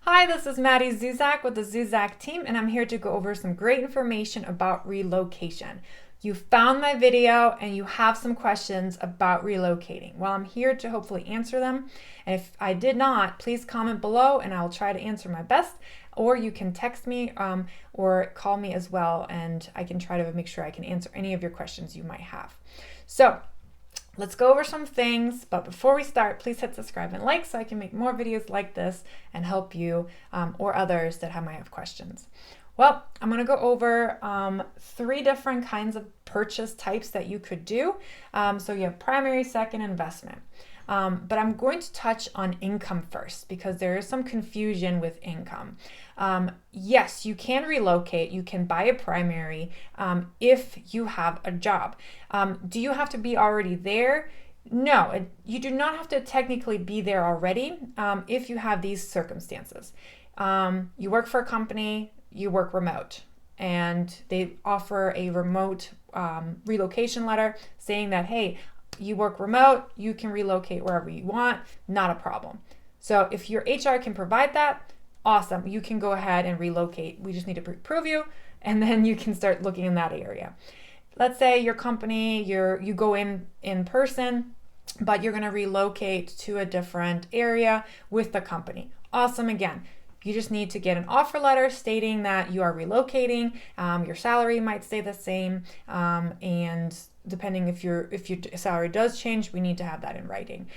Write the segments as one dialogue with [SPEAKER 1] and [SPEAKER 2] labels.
[SPEAKER 1] Hi, this is Madi Zusack with the Zusack team, and I'm here to go over some great information about relocation. You found my video and you have some questions about relocating. Well, I'm here to hopefully answer them. And if I did not, please comment below and I'll try to answer my best. Or you can text me or call me as well, and I can try to make sure I can answer any of your questions you might have. So, let's go over some things, but before we start, please hit subscribe and like so I can make more videos like this and help you or others that might have questions. Well, I'm going to go over 3 different kinds of purchase types that you could do. So you have primary, second, investment. But I'm going to touch on income first because there is some confusion with income. Yes, you can relocate. You can buy a primary if you have a job. Do you have to be already there? No, you do not have to technically be there already if you have these circumstances. You work for a company, you work remote, and they offer a remote relocation letter saying that, hey, you work remote, you can relocate wherever you want, not a problem. So if your HR can provide that, awesome, you can go ahead and relocate. We just need to prove you, and then you can start looking in that area. Let's say your company, you go in person, but you're going to relocate to a different area with the company. Awesome again. You just need to get an offer letter stating that you are relocating. Your salary might stay the same, and depending if your salary does change, we need to have that in writing.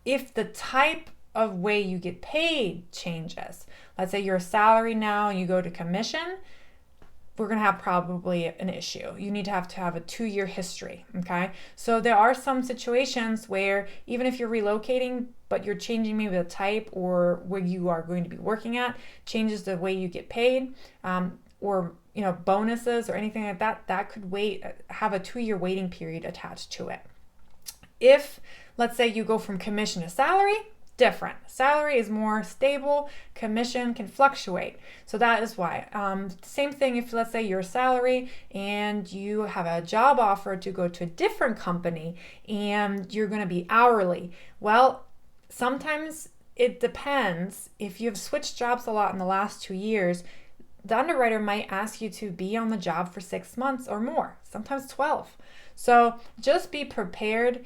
[SPEAKER 1] If the type of way you get paid changes, let's say you're a salary now and you go to commission, we're going to have probably an issue. You need to have a 2-year history, okay? So there are some situations where even if you're relocating, but you're changing maybe the type or where you are going to be working at, changes the way you get paid, or bonuses or anything like that, that could have a 2-year waiting period attached to it. If, let's say, you go from commission to salary, different. Salary is more stable, commission can fluctuate. So that is why. Same thing if, let's say, you're a salary and you have a job offer to go to a different company and you're going to be hourly. Well, sometimes it depends. If you've switched jobs a lot in the last 2 years, the underwriter might ask you to be on the job for 6 months or more, sometimes 12. So just be prepared.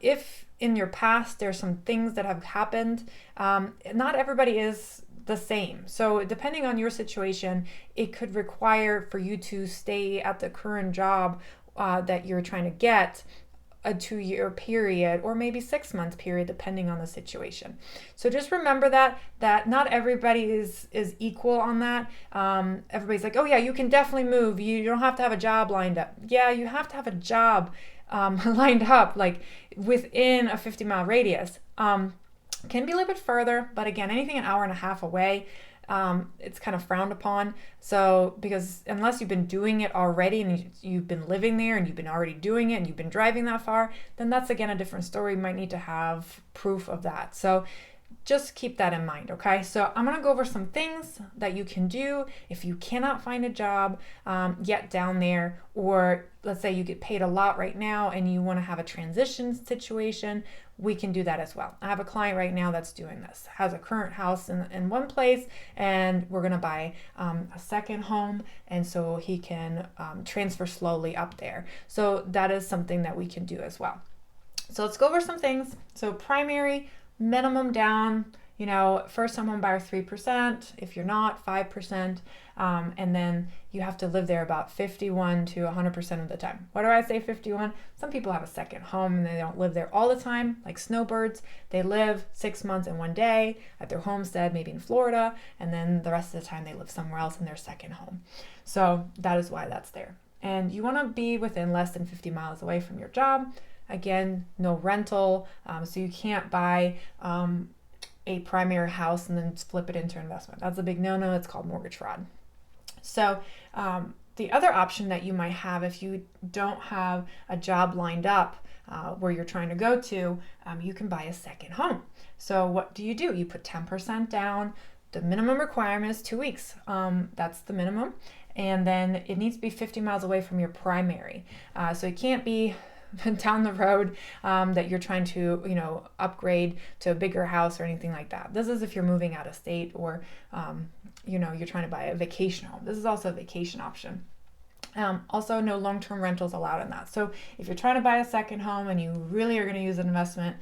[SPEAKER 1] If in your past there's some things that have happened, not everybody is the same. So depending on your situation, it could require for you to stay at the current job that you're trying to get a 2-year period or maybe 6-month period depending on the situation. So just remember that not everybody is equal on that. Everybody's like, oh yeah, you can definitely move. You don't have to have a job lined up. Yeah, you have to have a job lined up, like within a 50-mile radius. Can be a little bit further, but again, anything an hour and a half away, it's kind of frowned upon. So because unless you've been doing it already and you've been living there and you've been already doing it and you've been driving that far, then that's again a different story. You might need to have proof of that. So just keep that in mind, okay? So I'm going to go over some things that you can do if you cannot find a job yet down there, or let's say you get paid a lot right now and you want to have a transition situation, we can do that as well. I have a client right now that's doing this, has a current house in one place, and we're going to buy a second home, and so he can transfer slowly up there. So that is something that we can do as well. So let's go over some things. So primary, minimum down, first time home buyer 3%, if you're not 5%, and then you have to live there about 51 to 100% of the time. Why do I say 51? Some people have a second home and they don't live there all the time, like snowbirds. They live 6 months and 1 day at their homestead, maybe in Florida, and then the rest of the time they live somewhere else in their second home. So that is why that's there. And you want to be within less than 50 miles away from your job. Again, no rental, so you can't buy a primary house and then flip it into investment. That's a big no-no. It's called mortgage fraud. So the other option that you might have if you don't have a job lined up where you're trying to go to, you can buy a second home. So what do? You put 10% down. The minimum requirement is 2 weeks. That's the minimum. And then it needs to be 50 miles away from your primary. So it can't be down the road that you're trying to, upgrade to a bigger house or anything like that. This is if you're moving out of state or, you're trying to buy a vacation home. This is also a vacation option. Also, no long-term rentals allowed in that. So if you're trying to buy a second home and you really are going to use an investment,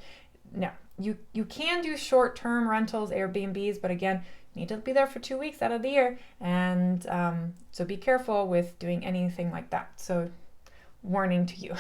[SPEAKER 1] no. You can do short-term rentals, Airbnbs, but again, you need to be there for 2 weeks out of the year. And so be careful with doing anything like that. So warning to you.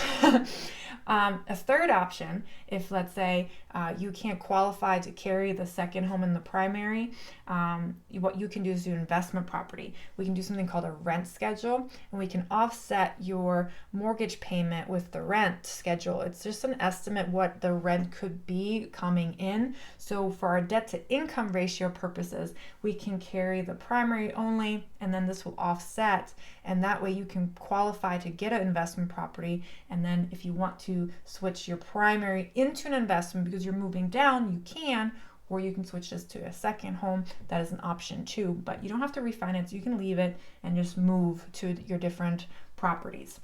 [SPEAKER 1] A third option, if let's say you can't qualify to carry the second home in the primary, what you can do is do investment property. We can do something called a rent schedule, and we can offset your mortgage payment with the rent schedule. It's just an estimate what the rent could be coming in. So for our debt to income ratio purposes, we can carry the primary only, and then this will offset, and that way you can qualify to get an investment property. And then if you want to switch your primary into an investment because you're moving down, you can, or you can switch this to a second home. That is an option too, but you don't have to refinance. You can leave it and just move to your different properties.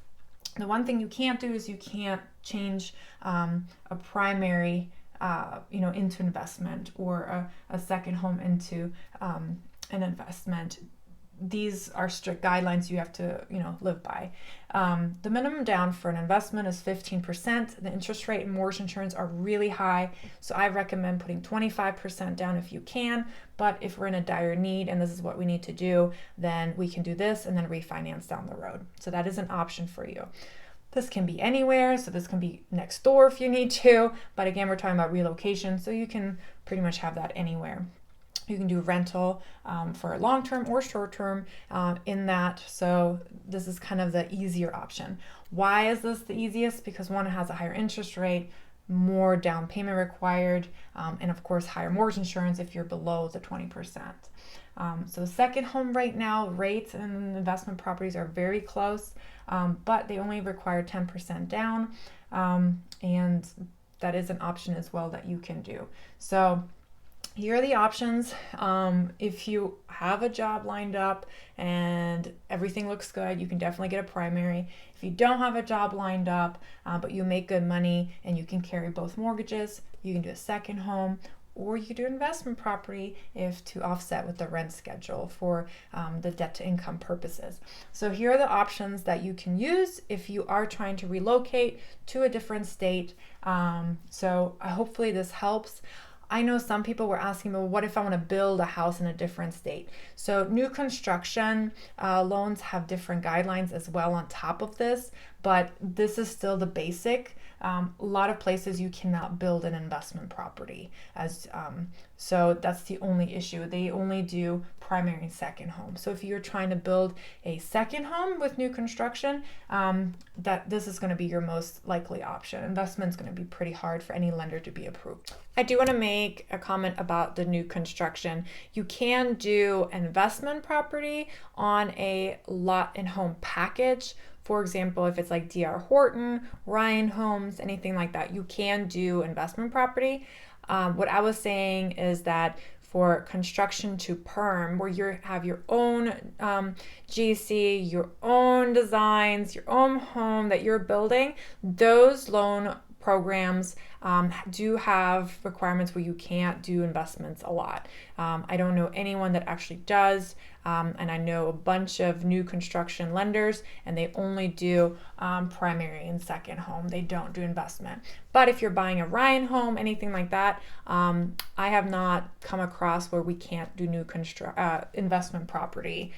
[SPEAKER 1] The one thing you can't do is you can't change a primary into investment, or a second home into an investment. These are strict guidelines you have to, live by. The minimum down for an investment is 15%. The interest rate and mortgage insurance are really high, so I recommend putting 25% down if you can. But if we're in a dire need and this is what we need to do, then we can do this and then refinance down the road. So that is an option for you. This can be anywhere, so this can be next door if you need to. But again, we're talking about relocation, so you can pretty much have that anywhere. You can do rental for long-term or short-term in that. So this is kind of the easier option. Why is this the easiest? Because one, it has a higher interest rate, more down payment required, and of course higher mortgage insurance if you're below the 20%. So the second home right now, rates and investment properties are very close, but they only require 10% down, and that is an option as well that you can do. So here are the options. If you have a job lined up and everything looks good, you can definitely get a primary. If you don't have a job lined up, but you make good money and you can carry both mortgages, you can do a second home, or you could do investment property if to offset with the rent schedule for the debt to income purposes. So here are the options that you can use if you are trying to relocate to a different state. So hopefully this helps. I know some people were asking, well, what if I want to build a house in a different state? So new construction loans have different guidelines as well on top of this, but this is still the basic. A lot of places you cannot build an investment property, so that's the only issue. They only do primary and second home. So if you're trying to build a second home with new construction, that this is going to be your most likely option. Investment is going to be pretty hard for any lender to be approved. I do want to make a comment about the new construction. You can do investment property on a lot and home package. For example, if it's like D.R. Horton, Ryan Homes, anything like that, you can do investment property. What I was saying is that for construction to perm, where you have your own GC, your own designs, your own home that you're building, those loan programs do have requirements where you can't do investments a lot. I don't know anyone that actually does, and I know a bunch of new construction lenders, and they only do primary and second home. They don't do investment. But if you're buying a Ryan home, anything like that, I have not come across where we can't do new investment property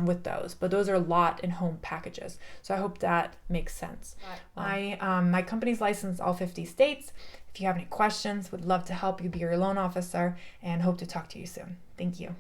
[SPEAKER 1] with those. But those are lot and home packages. So I hope that makes sense. My company's licensed all 50 states. If you have any questions, would love to help you be your loan officer, and hope to talk to you soon. Thank you.